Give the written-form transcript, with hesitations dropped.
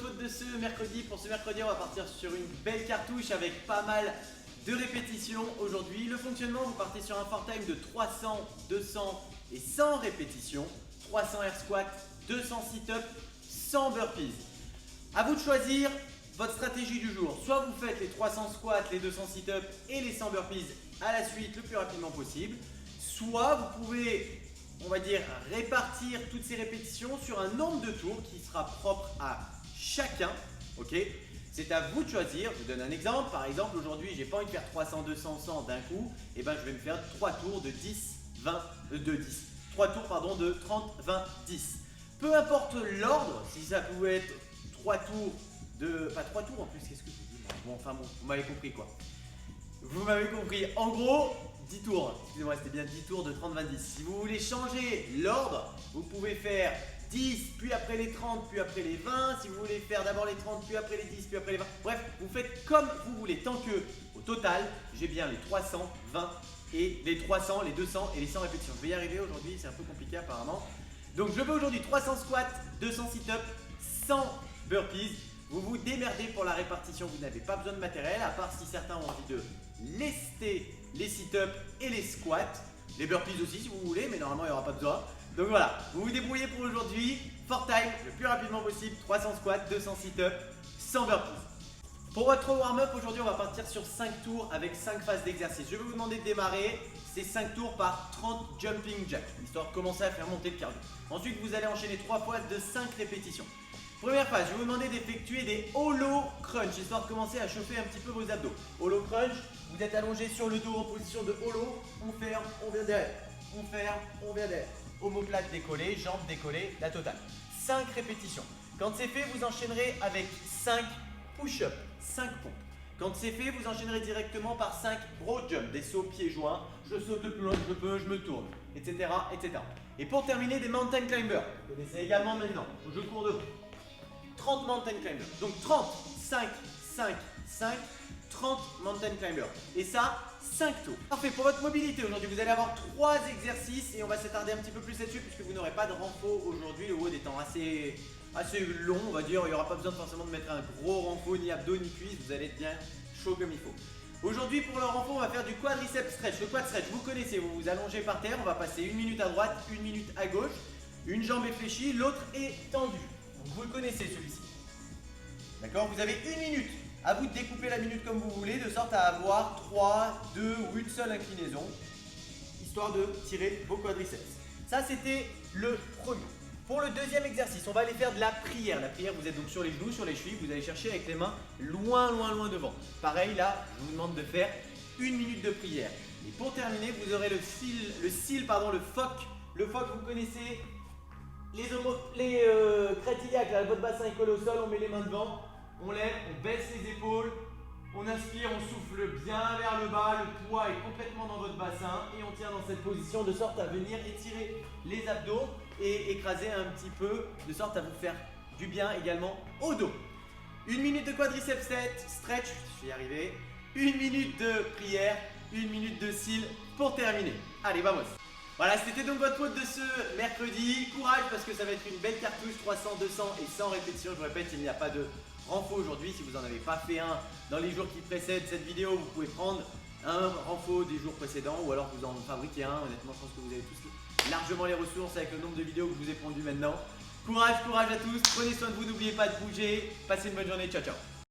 faute de ce mercredi. Pour ce mercredi, on va partir sur une belle cartouche avec pas mal de répétitions aujourd'hui. Le fonctionnement, vous partez sur un fort time de 300, 200 et 100 répétitions. 300 air squat, 200 sit-up, 100 burpees. A vous de choisir votre stratégie du jour. Soit vous faites les 300 squats, les 200 sit-up et les 100 burpees à la suite le plus rapidement possible. Soit vous pouvez, on va dire, répartir toutes ces répétitions sur un nombre de tours qui sera propre à chacun. Ok, c'est à vous de choisir. Je vous donne un exemple. Par exemple, aujourd'hui, j'ai pas envie de faire 300, 200, 100 d'un coup. Et ben, je vais me faire 3 tours de 10, 20, de 10. 3 tours pardon, de 30, 20, 10. Peu importe l'ordre, si ça pouvait être 3 tours de... Pas 3 tours en plus, qu'est-ce que je dis? Bon, enfin bon, vous m'avez compris quoi. Vous m'avez compris. En gros, 10 tours. Excusez-moi, c'était bien 10 tours de 30, 20, 10. Si vous voulez changer l'ordre, vous pouvez faire 10, puis après les 30, puis après les 20. Si vous voulez faire d'abord les 30, puis après les 10, puis après les 20. Bref, vous faites comme vous voulez. Tant que, au total, j'ai bien les 300, 20 et les 300, les 200 et les 100 répétitions. Je vais y arriver aujourd'hui, c'est un peu compliqué apparemment. Donc je veux aujourd'hui 300 squats, 200 sit-up, 100 burpees. Vous vous démerdez pour la répartition, vous n'avez pas besoin de matériel, à part si certains ont envie de lester les sit-up et les squats. Les burpees aussi si vous voulez, mais normalement il n'y aura pas besoin. Donc voilà, vous vous débrouillez pour aujourd'hui. Fort time, le plus rapidement possible, 300 squats, 200 sit-up, 100 burpees. Pour votre warm-up, aujourd'hui on va partir sur 5 tours avec 5 phases d'exercice. Je vais vous demander de démarrer ces 5 tours par 30 jumping jacks, histoire de commencer à faire monter le cardio. Ensuite, vous allez enchaîner 3 fois de 5 répétitions. Première phase, je vais vous demander d'effectuer des hollow crunch, histoire de commencer à chauffer un petit peu vos abdos. Hollow crunch, vous êtes allongé sur le dos en position de hollow, on ferme, on vient derrière, on ferme, on vient derrière. Omoplate décollée, jambes décollées, la totale. 5 répétitions. Quand c'est fait, vous enchaînerez avec 5 push-ups, 5 pompes. Quand c'est fait, vous enchaînerez directement par 5 broad jumps, des sauts pieds joints. Je saute le plus loin que je peux, je me tourne, etc., etc. Et pour terminer, des mountain climbers. Vous connaissez également maintenant, je cours devant. 30 mountain climbers. Donc 30, 5, 5, 5, 30 mountain climbers. Et ça, 5 tours. Parfait, pour votre mobilité aujourd'hui, vous allez avoir 3 exercices et on va s'attarder un petit peu plus là-dessus puisque vous n'aurez pas de renfort aujourd'hui, le WOD étant assez long, on va dire. Il n'y aura pas besoin forcément de mettre un gros renfort, ni abdos, ni cuisses. Vous allez être bien chaud comme il faut. Aujourd'hui, pour le renfort, on va faire du quadriceps stretch. Le quad stretch, vous connaissez, vous vous allongez par terre. On va passer 1 minute à droite, 1 minute à gauche. Une jambe est fléchie, l'autre est tendue. Vous le connaissez celui-ci. D'accord? Vous avez 1 minute. À vous de découper la minute comme vous voulez, de sorte à avoir 3, 2 ou une seule inclinaison, histoire de tirer vos quadriceps. Ça, c'était le premier. Pour le deuxième exercice, on va aller faire de la prière. La prière, vous êtes donc sur les genoux, sur les chevilles, vous allez chercher avec les mains loin, loin, loin devant. Pareil, là, je vous demande de faire 1 minute de prière. Et pour terminer, vous aurez le phoque. Le phoque, vous connaissez les crêtes iliaques, là, votre bassin est collé au sol, on met les mains devant, on lève, on baisse les épaules, on inspire, on souffle bien vers le bas, le poids est complètement dans votre bassin et on tient dans cette position de sorte à venir étirer les abdos et écraser un petit peu, de sorte à vous faire du bien également au dos. 1 minute de quadriceps stretch, je vais y arriver, 1 minute de prière, 1 minute de cils pour terminer. Allez, vamos! Voilà, c'était donc votre faute de ce mercredi. Courage parce que ça va être une belle cartouche, 300, 200 et 100 répétitions. Je vous répète, il n'y a pas de renfort aujourd'hui. Si vous n'en avez pas fait un dans les jours qui précèdent cette vidéo, vous pouvez prendre un renfort des jours précédents ou alors vous en fabriquez un. Honnêtement, je pense que vous avez tous largement les ressources avec le nombre de vidéos que je vous ai pondues maintenant. Courage, courage à tous. Prenez soin de vous, n'oubliez pas de bouger. Passez une bonne journée. Ciao, ciao.